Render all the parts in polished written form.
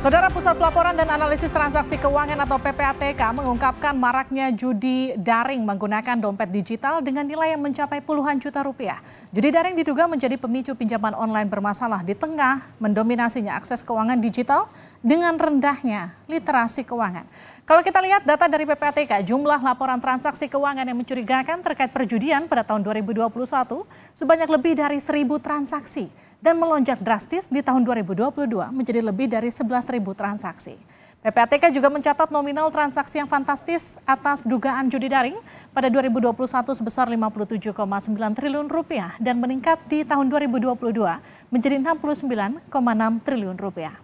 Saudara, Pusat Pelaporan dan Analisis Transaksi Keuangan atau PPATK mengungkapkan maraknya judi daring menggunakan dompet digital dengan nilai yang mencapai puluhan juta rupiah. Judi daring diduga menjadi pemicu pinjaman online bermasalah di tengah mendominasinya akses keuangan digital dengan rendahnya literasi keuangan. Kalau kita lihat data dari PPATK, jumlah laporan transaksi keuangan yang mencurigakan terkait perjudian pada tahun 2021 sebanyak lebih dari 1.000 transaksi dan melonjak drastis di tahun 2022 menjadi lebih dari 11.000 transaksi. PPATK juga mencatat nominal transaksi yang fantastis atas dugaan judi daring pada 2021 sebesar 57,9 triliun rupiah dan meningkat di tahun 2022 menjadi 69,6 triliun rupiah.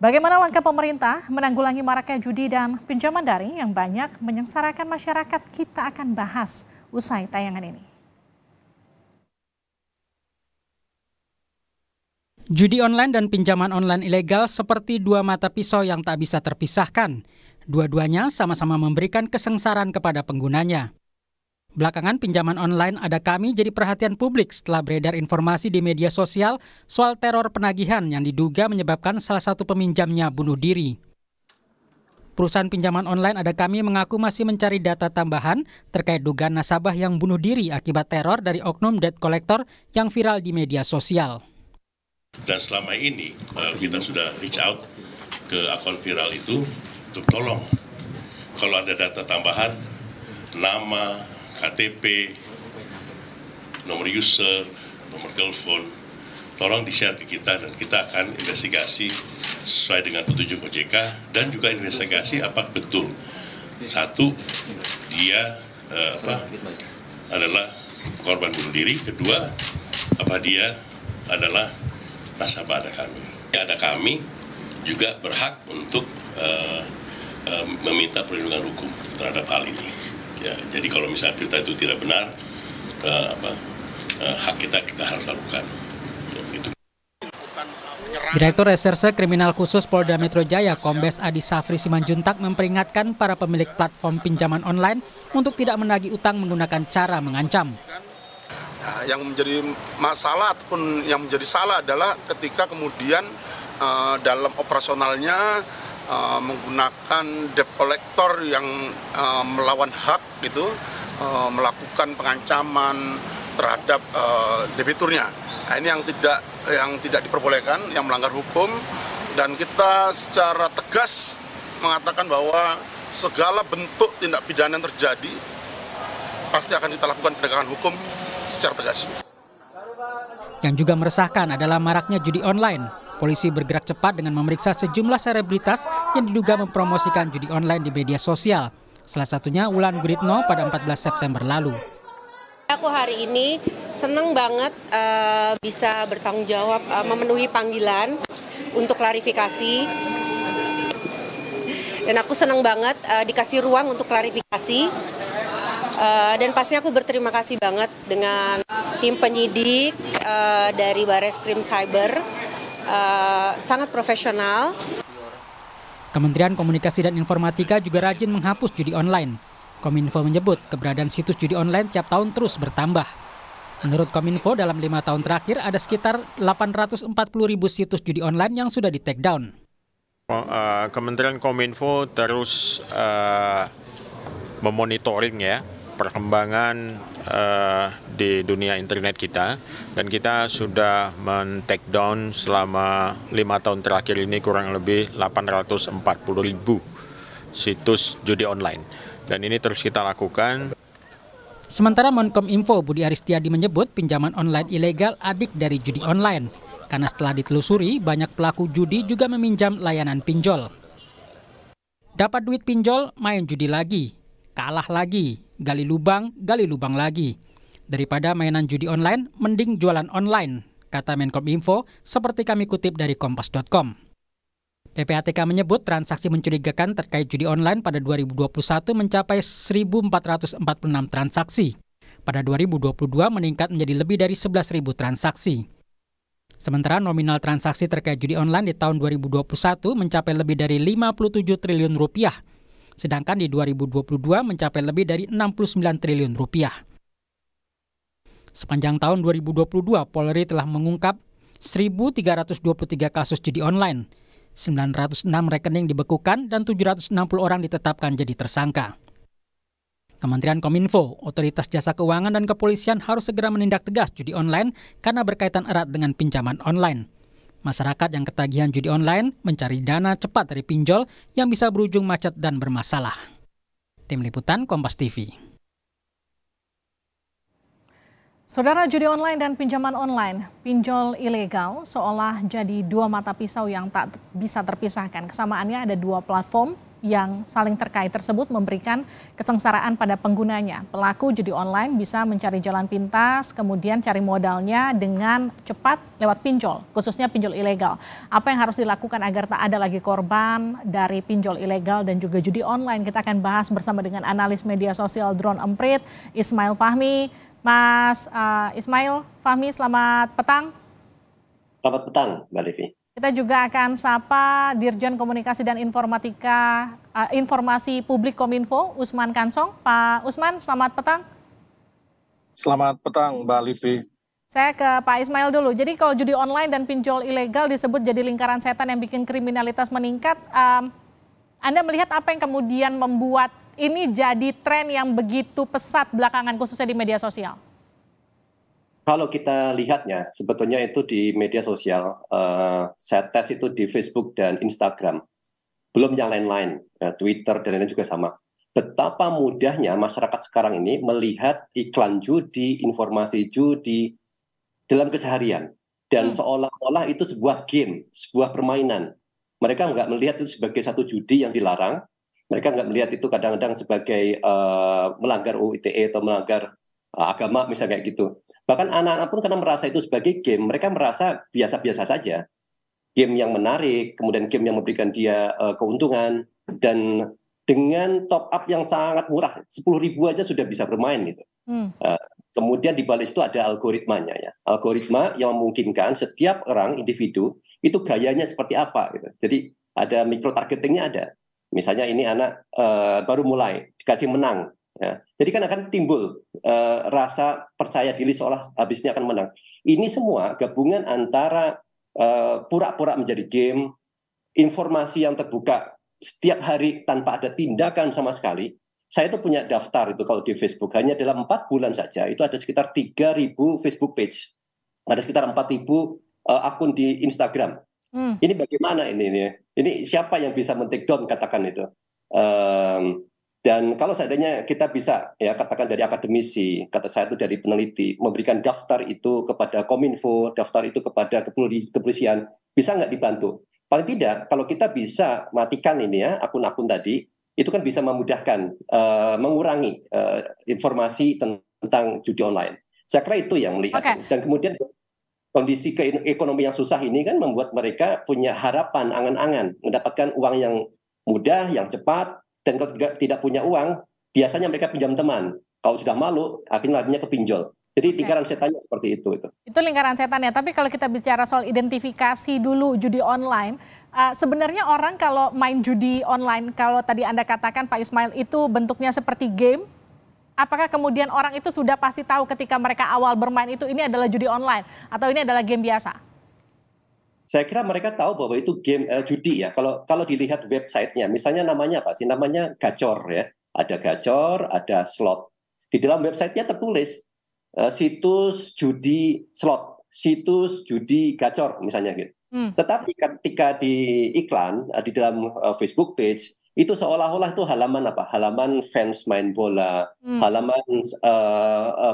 Bagaimana langkah pemerintah menanggulangi maraknya judi dan pinjaman daring yang banyak menyengsarakan masyarakat? Kita akan bahas usai tayangan ini. Judi online dan pinjaman online ilegal seperti dua mata pisau yang tak bisa terpisahkan. Dua-duanya sama-sama memberikan kesengsaraan kepada penggunanya. Belakangan pinjaman online Ada Kami jadi perhatian publik setelah beredar informasi di media sosial soal teror penagihan yang diduga menyebabkan salah satu peminjamnya bunuh diri. Perusahaan pinjaman online Ada Kami mengaku masih mencari data tambahan terkait dugaan nasabah yang bunuh diri akibat teror dari oknum debt collector yang viral di media sosial. Dan selama ini kita sudah reach out ke akun viral itu untuk tolong kalau ada data tambahan, nama, KTP, nomor user, nomor telepon, tolong di-share ke kita dan kita akan investigasi sesuai dengan petunjuk OJK dan juga investigasi apa betul satu dia adalah korban bunuh diri, kedua apa dia adalah nasabah Ada Kami. Ada Kami juga berhak untuk meminta perlindungan hukum terhadap hal ini. Ya, jadi kalau misalnya berita itu tidak benar, hak kita harus lakukan. Ya, gitu. Direktur Reserse Kriminal Khusus Polda Metro Jaya, Kombes Adi Safri Simanjuntak memperingatkan para pemilik platform pinjaman online untuk tidak menagih utang menggunakan cara mengancam. Yang menjadi masalah ataupun yang menjadi salah adalah ketika kemudian dalam operasionalnya menggunakan debt collector yang melawan hak gitu, melakukan pengancaman terhadap debiturnya. Nah, ini yang tidak diperbolehkan, yang melanggar hukum, dan kita secara tegas mengatakan bahwa segala bentuk tindak pidana yang terjadi pasti akan kita lakukan penegakan hukum secara tegas. Yang juga meresahkan adalah maraknya judi online. Polisi bergerak cepat dengan memeriksa sejumlah selebritas yang diduga mempromosikan judi online di media sosial. Salah satunya Wulan Guritno pada 14 September lalu. Aku hari ini senang banget bisa bertanggung jawab memenuhi panggilan untuk klarifikasi. Dan aku senang banget dikasih ruang untuk klarifikasi. Dan pastinya aku berterima kasih banget dengan tim penyidik dari Barreskrim Cyber. Sangat profesional. Kementerian Komunikasi dan Informatika juga rajin menghapus judi online. Kominfo menyebut keberadaan situs judi online tiap tahun terus bertambah. Menurut Kominfo, dalam 5 tahun terakhir ada sekitar 840.000 situs judi online yang sudah di-take down. Kementerian Kominfo terus memonitoring ya perkembangan di dunia internet kita, dan kita sudah men-take down selama 5 tahun terakhir ini kurang lebih 840.000 situs judi online, dan ini terus kita lakukan. Sementara Menkominfo Budi Aristiadi menyebut pinjaman online ilegal adik dari judi online, karena setelah ditelusuri banyak pelaku judi juga meminjam layanan pinjol. Dapat duit pinjol, main judi lagi, kalah lagi, gali lubang lagi. Daripada mainan judi online, mending jualan online, kata Menkominfo seperti kami kutip dari kompas.com. PPATK menyebut transaksi mencurigakan terkait judi online pada 2021 mencapai 1.446 transaksi. Pada 2022 meningkat menjadi lebih dari 11.000 transaksi. Sementara nominal transaksi terkait judi online di tahun 2021 mencapai lebih dari 57 triliun rupiah. Sedangkan di 2022 mencapai lebih dari 69 triliun rupiah. Sepanjang tahun 2022, Polri telah mengungkap 1.323 kasus judi online. 906 rekening dibekukan dan 760 orang ditetapkan jadi tersangka. Kementerian Kominfo, Otoritas Jasa Keuangan dan Kepolisian harus segera menindak tegas judi online karena berkaitan erat dengan pinjaman online. Masyarakat yang ketagihan judi online mencari dana cepat dari pinjol yang bisa berujung macet dan bermasalah. Tim Liputan Kompas TV. Saudara, judi online dan pinjaman online, pinjol ilegal seolah jadi dua mata pisau yang tak bisa terpisahkan. Kesamaannya ada dua platform yang saling terkait tersebut memberikan kesengsaraan pada penggunanya. Pelaku judi online bisa mencari jalan pintas, kemudian cari modalnya dengan cepat lewat pinjol, khususnya pinjol ilegal. Apa yang harus dilakukan agar tak ada lagi korban dari pinjol ilegal dan juga judi online? Kita akan bahas bersama dengan analis media sosial Drone Emprit, Ismail Fahmi. Mas Ismail Fahmi, selamat petang. Selamat petang, Mbak Devi. Kita juga akan sapa Dirjen Komunikasi dan Informasi Publik Kominfo, Usman Kansong. Pak Usman, selamat petang. Selamat petang, Mbak Livi. Saya ke Pak Ismail dulu. Jadi kalau judi online dan pinjol ilegal disebut jadi lingkaran setan yang bikin kriminalitas meningkat. Anda melihat apa yang kemudian membuat ini jadi tren yang begitu pesat belakangan khususnya di media sosial? Kalau kita lihatnya, sebetulnya itu di media sosial, saya tes itu di Facebook dan Instagram. Belum yang lain-lain, Twitter dan lain-lain juga sama. Betapa mudahnya masyarakat sekarang ini melihat iklan judi, informasi judi dalam keseharian. Dan seolah-olah itu sebuah game, sebuah permainan. Mereka nggak melihat itu sebagai satu judi yang dilarang. Mereka nggak melihat itu kadang-kadang sebagai melanggar UU ITE atau melanggar agama misalnya kayak gitu. Bahkan anak-anak pun karena merasa itu sebagai game, mereka merasa biasa-biasa saja. Game yang menarik, kemudian game yang memberikan dia keuntungan, dan dengan top up yang sangat murah, 10.000 aja sudah bisa bermain gitu. Kemudian di balik itu ada algoritmanya ya. Algoritma yang memungkinkan setiap orang individu itu gayanya seperti apa gitu. Jadi ada micro targetingnya ada. Misalnya ini anak baru mulai dikasih menang, ya. Jadi kan akan timbul rasa percaya diri seolah habisnya akan menang. Ini semua gabungan antara pura-pura menjadi game, informasi yang terbuka setiap hari tanpa ada tindakan sama sekali. Saya itu punya daftar itu kalau di Facebook hanya dalam 4 bulan saja itu ada sekitar 3.000 Facebook page, ada sekitar 4.000 akun di Instagram. Ini bagaimana ini siapa yang bisa men-take down katakan itu. Dan kalau seandainya kita bisa ya katakan dari akademisi, kata saya itu dari peneliti, memberikan daftar itu kepada Kominfo, daftar itu kepada kepolisian, bisa nggak dibantu? Paling tidak kalau kita bisa matikan ini ya akun-akun tadi, itu kan bisa memudahkan mengurangi informasi tentang judi online. Saya kira itu yang melihat. Okay. Dan kemudian kondisi ekonomi yang susah ini kan membuat mereka punya harapan, angan-angan mendapatkan uang yang mudah, yang cepat, dan kalau tidak punya uang, biasanya mereka pinjam teman. Kalau sudah malu, akhirnya larinya ke pinjol. Jadi lingkaran setannya seperti itu. Itu lingkaran setan ya, tapi kalau kita bicara soal identifikasi dulu judi online, sebenarnya orang kalau main judi online, kalau tadi Anda katakan Pak Ismail itu bentuknya seperti game, apakah kemudian orang itu sudah pasti tahu ketika mereka awal bermain itu ini adalah judi online atau ini adalah game biasa? Saya kira mereka tahu bahwa itu game judi ya. Kalau dilihat websitenya, misalnya namanya apa sih? Namanya gacor ya. Ada gacor, ada slot. Di dalam websitenya tertulis situs judi slot, situs judi gacor misalnya gitu. Tetapi ketika di iklan di dalam Facebook page itu seolah-olah itu halaman apa? Halaman fans main bola, halaman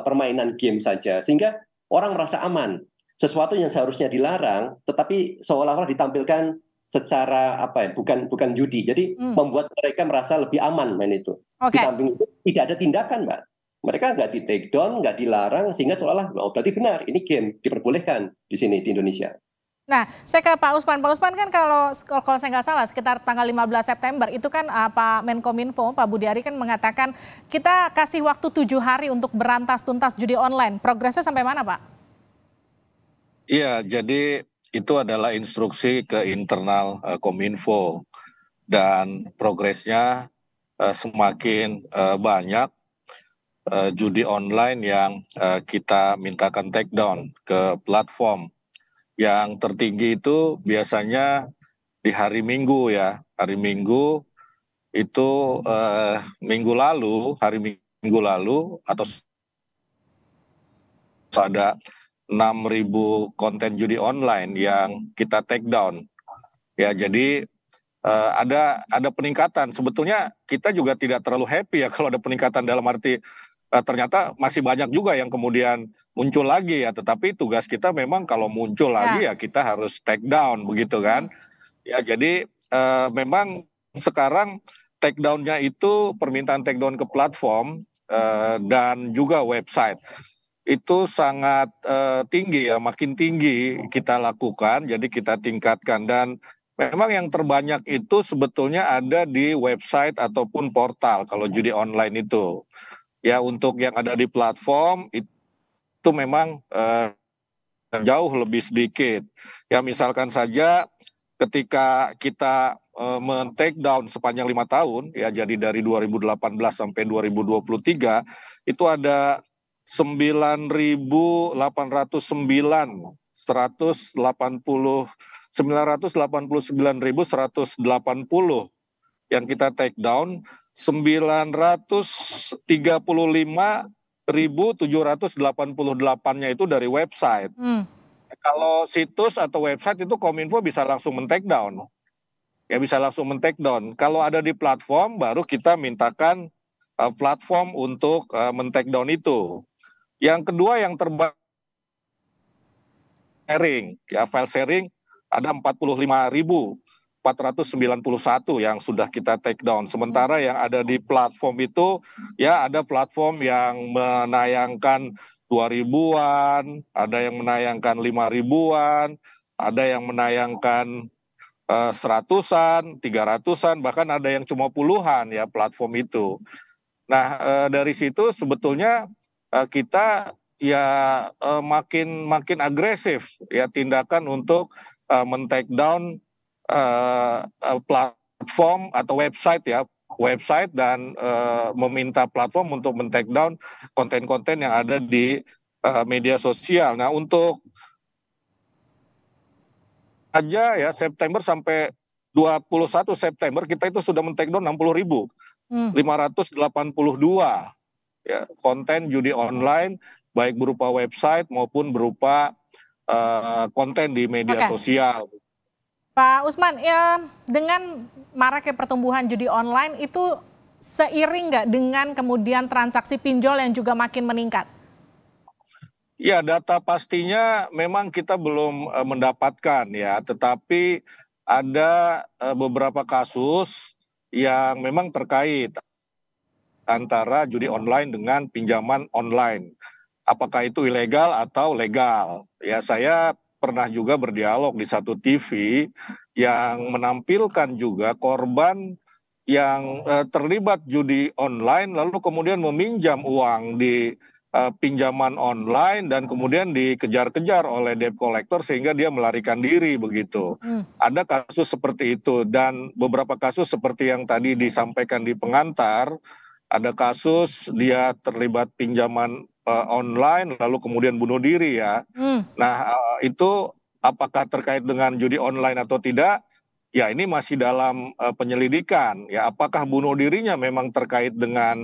permainan game saja, sehingga orang merasa aman. Sesuatu yang seharusnya dilarang, tetapi seolah-olah ditampilkan secara apa ya? Bukan judi. Jadi membuat mereka merasa lebih aman main itu. Di samping itu tidak ada tindakan, Mbak. Mereka nggak di take down, nggak dilarang, sehingga seolah berarti benar ini game diperbolehkan di sini di Indonesia. Nah, saya ke Pak Usman. Pak Usman kan kalau saya nggak salah sekitar tanggal 15 September itu kan Pak Menkominfo, Pak Budi Ari kan mengatakan kita kasih waktu 7 hari untuk berantas tuntas judi online. Progresnya sampai mana, Pak? Iya, jadi itu adalah instruksi ke internal Kominfo dan progresnya semakin banyak judi online yang kita mintakan take down ke platform. Yang tertinggi itu biasanya di hari Minggu ya. Hari Minggu itu hari Minggu lalu atau ada 6.000 konten judi online yang kita take down. Ya, jadi ada peningkatan. Sebetulnya kita juga tidak terlalu happy ya kalau ada peningkatan, dalam arti ternyata masih banyak juga yang kemudian muncul lagi ya. Tetapi tugas kita memang kalau muncul lagi ya kita harus take down begitu kan. Ya, jadi memang sekarang take down-nya itu permintaan take down ke platform dan juga website itu sangat tinggi ya, makin tinggi kita lakukan, jadi kita tingkatkan. Dan memang yang terbanyak itu sebetulnya ada di website ataupun portal kalau judi online itu. Ya, untuk yang ada di platform itu memang jauh lebih sedikit. Ya, misalkan saja ketika kita men-take down sepanjang 5 tahun, ya jadi dari 2018 sampai 2023, itu ada 9.809 989.180 yang kita take down, 935.788-nya itu dari website. Kalau situs atau website itu Kominfo bisa langsung men-take down. Ya, bisa langsung men-take down. Kalau ada di platform baru kita mintakan platform untuk men-take down itu. Yang kedua yang sharing, ya file sharing ada 45.491 yang sudah kita take down. Sementara yang ada di platform itu ya ada platform yang menayangkan 2.000-an, ada yang menayangkan 5.000-an, ada yang menayangkan 100-an, 300-an, bahkan ada yang cuma puluhan ya platform itu. Nah, dari situ sebetulnya kita ya makin agresif ya tindakan untuk men-take down platform atau website dan meminta platform untuk men-take down konten-konten yang ada di media sosial. Nah, untuk aja ya September sampai 21 September kita itu sudah men-take down 60.582 ya konten judi online, baik berupa website maupun berupa konten di media sosial. Pak Usman, ya dengan maraknya pertumbuhan judi online itu seiring nggak dengan kemudian transaksi pinjol yang juga makin meningkat? Ya, data pastinya memang kita belum mendapatkan ya, tetapi ada beberapa kasus yang memang terkait antara judi online dengan pinjaman online. Apakah itu ilegal atau legal? Ya, saya pernah juga berdialog di satu TV yang menampilkan juga korban yang terlibat judi online lalu kemudian meminjam uang di pinjaman online dan kemudian dikejar-kejar oleh debt collector sehingga dia melarikan diri begitu. Ada kasus seperti itu dan beberapa kasus seperti yang tadi disampaikan di pengantar, ada kasus dia terlibat pinjaman online lalu kemudian bunuh diri ya. Nah, itu apakah terkait dengan judi online atau tidak? Ya, ini masih dalam penyelidikan. Ya, apakah bunuh dirinya memang terkait dengan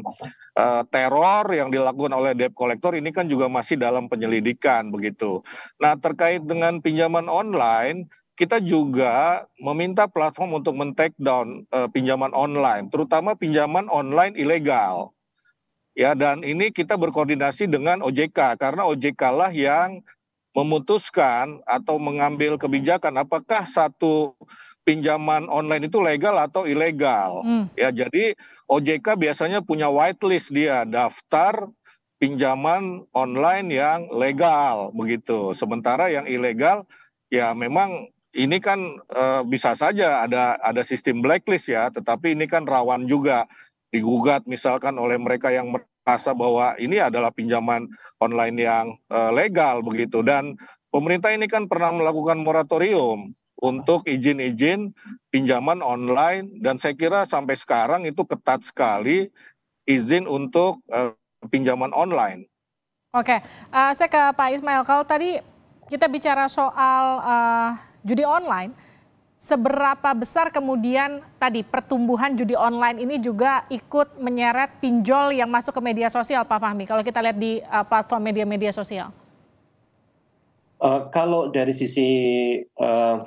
teror yang dilakukan oleh debt collector, ini kan juga masih dalam penyelidikan begitu. Nah, terkait dengan pinjaman online, kita juga meminta platform untuk men-take down pinjaman online, terutama pinjaman online ilegal. Ya, dan ini kita berkoordinasi dengan OJK karena OJK lah yang memutuskan atau mengambil kebijakan apakah satu pinjaman online itu legal atau ilegal. Ya, jadi OJK biasanya punya whitelist, dia daftar pinjaman online yang legal begitu. Sementara yang ilegal ya memang ini kan bisa saja ada sistem blacklist ya, tetapi ini kan rawan juga digugat misalkan oleh mereka yang merasa bahwa ini adalah pinjaman online yang legal begitu. Dan pemerintah ini kan pernah melakukan moratorium untuk izin-izin pinjaman online dan saya kira sampai sekarang itu ketat sekali izin untuk pinjaman online. Oke, saya ke Pak Ismail. Kalau tadi kita bicara soal judi online, seberapa besar kemudian tadi pertumbuhan judi online ini juga ikut menyeret pinjol yang masuk ke media sosial, Pak Fahmi, kalau kita lihat di platform media-media sosial? Kalau dari sisi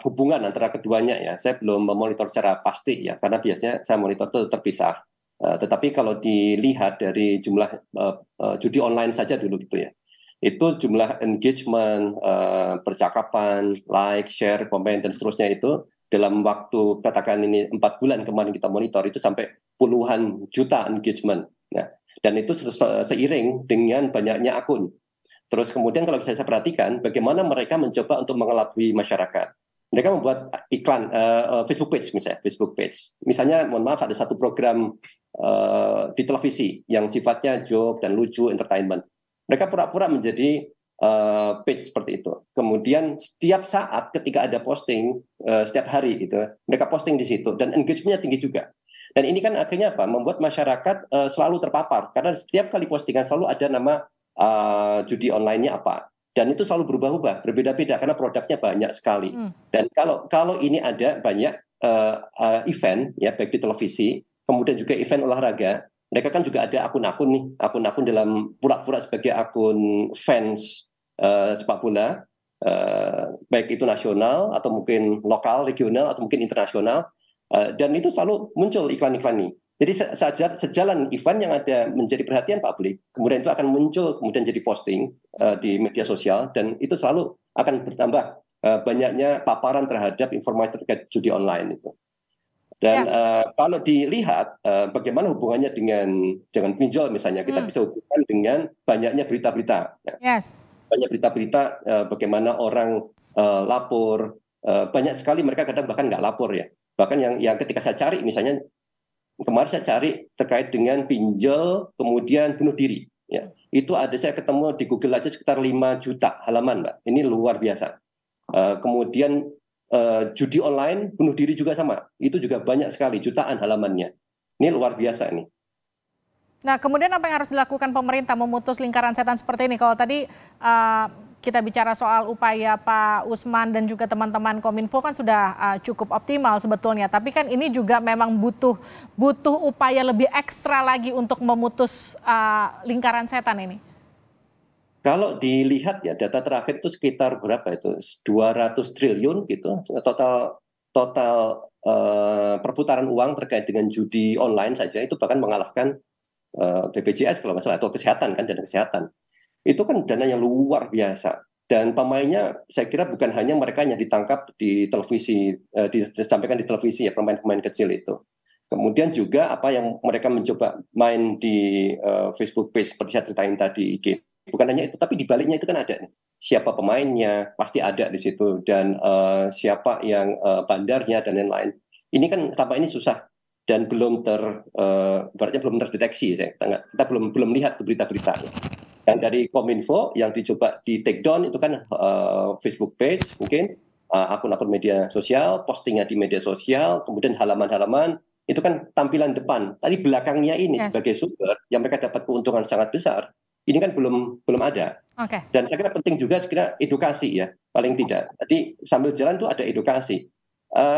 hubungan antara keduanya ya, saya belum memonitor secara pasti ya, karena biasanya saya monitor itu terpisah. Tetapi kalau dilihat dari jumlah judi online saja dulu gitu ya, itu jumlah engagement, percakapan, like, share, komen, dan seterusnya itu dalam waktu katakan ini 4 bulan kemarin kita monitor itu sampai puluhan juta engagement. Nah, dan itu seiring dengan banyaknya akun. Terus kemudian kalau saya perhatikan bagaimana mereka mencoba untuk mengelabui masyarakat. Mereka membuat iklan Facebook page misalnya, Facebook page. Misalnya, mohon maaf, ada satu program di televisi yang sifatnya joke dan lucu, entertainment. Mereka pura-pura menjadi page seperti itu. Kemudian setiap saat ketika ada posting, setiap hari gitu, mereka posting di situ dan engagement-nya tinggi juga. Dan ini kan akhirnya apa? Membuat masyarakat selalu terpapar karena setiap kali postingan selalu ada nama judi online-nya apa. Dan itu selalu berubah-ubah, berbeda-beda karena produknya banyak sekali. Dan kalau ini ada banyak event ya, baik di televisi, kemudian juga event olahraga, mereka kan juga ada akun-akun nih, akun-akun dalam pura-pura sebagai akun fans sepak bola, baik itu nasional atau mungkin lokal, regional atau mungkin internasional, dan itu selalu muncul iklan-iklan ini. Jadi sejalan event yang ada menjadi perhatian publik, kemudian itu akan muncul, kemudian jadi posting di media sosial, dan itu selalu akan bertambah banyaknya paparan terhadap informasi terkait judi online itu. Dan kalau dilihat bagaimana hubungannya dengan pinjol misalnya, kita bisa hubungkan dengan banyaknya berita-berita. Yes. Banyak berita-berita bagaimana orang lapor, banyak sekali mereka kadang bahkan nggak lapor ya. Bahkan yang ketika saya cari misalnya, kemarin saya cari terkait dengan pinjol kemudian bunuh diri. Ya. Itu ada, saya ketemu di Google aja sekitar 5 juta halaman, Mbak. Ini luar biasa. Kemudian judi online, bunuh diri juga sama. Itu juga banyak sekali, jutaan halamannya. Ini luar biasa ini. Nah, kemudian apa yang harus dilakukan pemerintah memutus lingkaran setan seperti ini? Kalau tadi kita bicara soal upaya Pak Usman dan juga teman-teman Kominfo kan sudah cukup optimal sebetulnya. Tapi kan ini juga memang butuh upaya lebih ekstra lagi untuk memutus lingkaran setan ini. Kalau dilihat ya, data terakhir itu sekitar berapa itu? 200 triliun gitu. Total perputaran uang terkait dengan judi online saja itu bahkan mengalahkan BPJS kalau masalah, atau kesehatan kan, dana kesehatan. Itu kan dana yang luar biasa. Dan pemainnya saya kira bukan hanya mereka yang ditangkap di televisi, disampaikan di televisi ya, pemain-pemain kecil itu. Kemudian juga apa yang mereka mencoba main di Facebook page seperti saya ceritain tadi, IG. Bukan hanya itu, tapi di baliknya itu kan ada nih. Siapa pemainnya, pasti ada di situ. Dan siapa yang bandarnya dan lain-lain. Ini kan tanpa ini susah. Dan belum belum terdeteksi. Kita belum lihat berita-beritanya. Dan dari Kominfo yang dicoba di take down itu kan Facebook page, mungkin akun-akun media sosial, postingnya di media sosial, kemudian halaman-halaman, itu kan tampilan depan. Tadi belakangnya ini sebagai sumber yang mereka dapat keuntungan sangat besar, ini kan belum ada. Okay. Dan saya kira penting juga edukasi ya, paling tidak. Tadi sambil jalan tuh ada edukasi.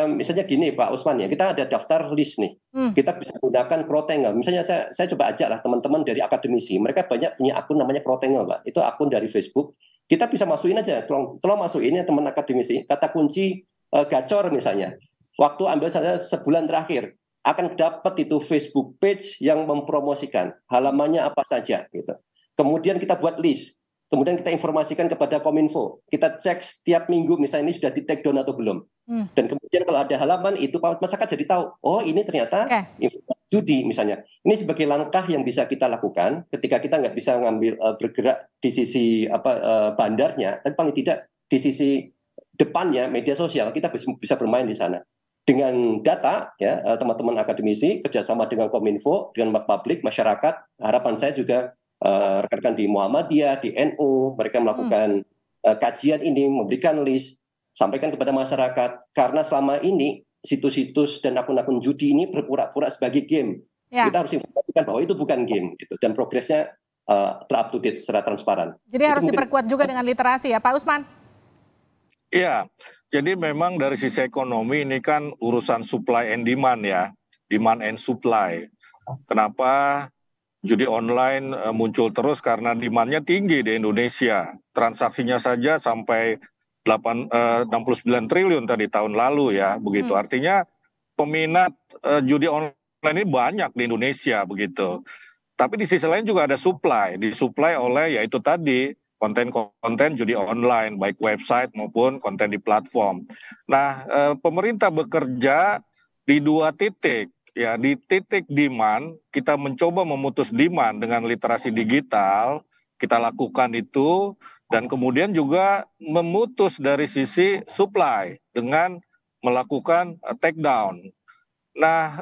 Misalnya gini Pak Usman ya, kita ada daftar list nih. Kita bisa menggunakan Crowdtangle. Misalnya saya coba ajak lah teman-teman dari akademisi. Mereka banyak punya akun namanya Crowdtangle, Pak. Itu akun dari Facebook. Kita bisa masukin aja, tolong masukin ya teman akademisi. Kata kunci gacor misalnya. Waktu ambil saja sebulan terakhir, akan dapat itu Facebook page yang mempromosikan halamannya apa saja gitu. Kemudian kita buat list. Kemudian kita informasikan kepada Kominfo. Kita cek setiap minggu misalnya ini sudah di take down atau belum. Dan kemudian kalau ada halaman itu masyarakat jadi tahu, oh ini ternyata judi misalnya. Ini sebagai langkah yang bisa kita lakukan ketika kita nggak bisa bergerak di sisi bandarnya, tapi paling tidak di sisi depannya media sosial kita bisa bermain di sana. Dengan data ya teman-teman akademisi kerjasama dengan Kominfo, dengan publik, masyarakat, harapan saya juga rekan-rekan di Muhammadiyah, di NU, mereka melakukan kajian ini, memberikan list, sampaikan kepada masyarakat. Karena selama ini situs-situs dan akun-akun judi ini berpura-pura sebagai game. Kita harus informasikan bahwa itu bukan game, gitu. Dan progresnya ter-up to date secara transparan. Jadi harus diperkuat juga dengan literasi ya, Pak Usman? Iya, jadi memang dari sisi ekonomi ini kan urusan supply and demand ya, demand and supply. Kenapa judi online muncul terus karena demand-nya tinggi di Indonesia. Transaksinya saja sampai 69 triliun tadi tahun lalu ya, begitu. Artinya peminat judi online ini banyak di Indonesia begitu. Tapi di sisi lain juga ada disuplai oleh yaitu tadi konten-konten judi online, baik website maupun konten di platform. Nah, pemerintah bekerja di 2 titik. Ya, di titik demand, kita mencoba memutus demand dengan literasi digital, kita lakukan itu, dan kemudian juga memutus dari sisi supply dengan melakukan take down. Nah,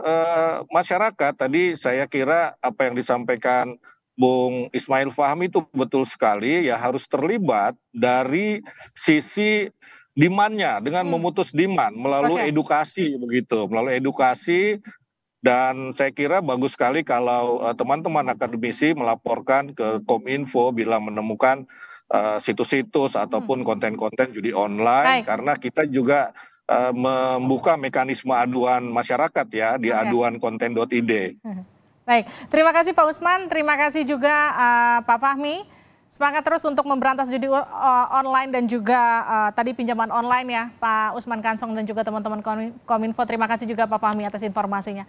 masyarakat tadi saya kira apa yang disampaikan Bung Ismail Fahmi itu betul sekali, ya harus terlibat dari sisi demand-nya dengan memutus demand melalui edukasi begitu, melalui edukasi. Dan saya kira bagus sekali kalau teman-teman akademisi melaporkan ke Kominfo bila menemukan situs-situs ataupun konten-konten judi online, karena kita juga membuka mekanisme aduan masyarakat ya di aduan-konten.id. Baik, terima kasih Pak Usman, terima kasih juga Pak Fahmi. Semangat terus untuk memberantas judi online dan juga tadi pinjaman online ya Pak Usman Kansong dan juga teman-teman Kominfo. Terima kasih juga Pak Fahmi atas informasinya.